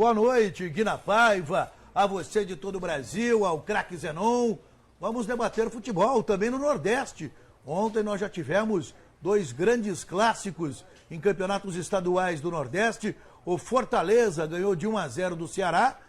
boa noite, Guina Paiva, a você de todo o Brasil, ao craque Zenon. Vamos debater futebol também no Nordeste. Ontem nós já tivemos dois grandes clássicos em campeonatos estaduais do Nordeste. O Fortaleza ganhou de 1-0 do Ceará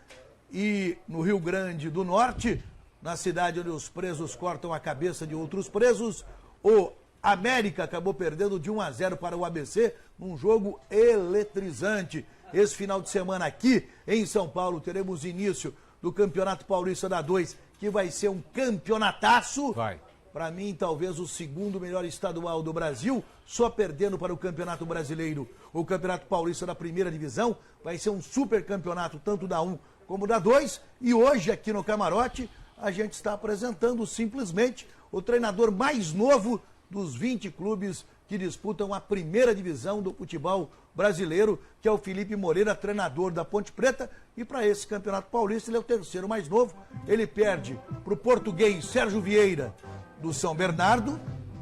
e no Rio Grande do Norte, na cidade onde os presos cortam a cabeça de outros presos, o América acabou perdendo de 1-0 para o ABC num jogo eletrizante. Esse final de semana aqui em São Paulo teremos início do Campeonato Paulista da 2, que vai ser um campeonataço. Vai. Para mim, talvez o segundo melhor estadual do Brasil, só perdendo para o Campeonato Brasileiro. O Campeonato Paulista da primeira divisão vai ser um super campeonato, tanto da 1 como da 2. E hoje, aqui no Camarote, a gente está apresentando simplesmente o treinador mais novo dos 20 clubes que disputam a primeira divisão do futebol brasileiro, que é o Felipe Moreira, treinador da Ponte Preta. E para esse Campeonato Paulista, ele é o terceiro mais novo. Ele perde para o português Sérgio Vieira, do São Bernardo,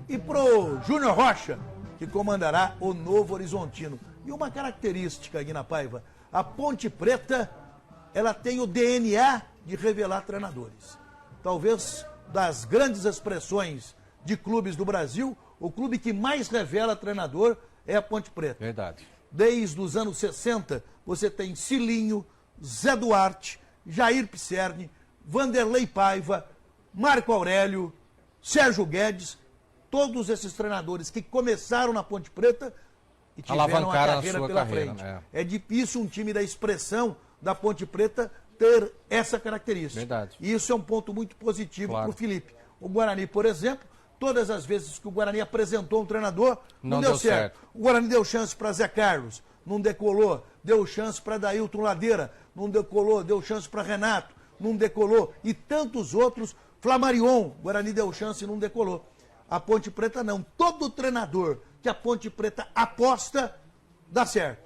e para o Júnior Rocha, que comandará o Novo Horizontino. E uma característica, Guina Paiva, a Ponte Preta, ela tem o DNA de revelar treinadores. Talvez das grandes expressões de clubes do Brasil, o clube que mais revela treinador é a Ponte Preta. Verdade. Desde os anos 60, você tem Cilinho, Zé Duarte, Jair Pisserni, Vanderlei Paiva, Marco Aurélio, Sérgio Guedes, todos esses treinadores que começaram na Ponte Preta e tiveram a carreira pela frente. Né? É difícil um time da expressão da Ponte Preta ter essa característica. Verdade. E isso é um ponto muito positivo para o Felipe. O Guarani, por exemplo, todas as vezes que o Guarani apresentou um treinador, não deu certo. O Guarani deu chance para Zé Carlos, não decolou. Deu chance para Dailton Ladeira, não decolou. Deu chance para Renato, não decolou. E tantos outros. Flamarion, o Guarani deu chance e não decolou. A Ponte Preta não. Todo treinador que a Ponte Preta aposta, dá certo.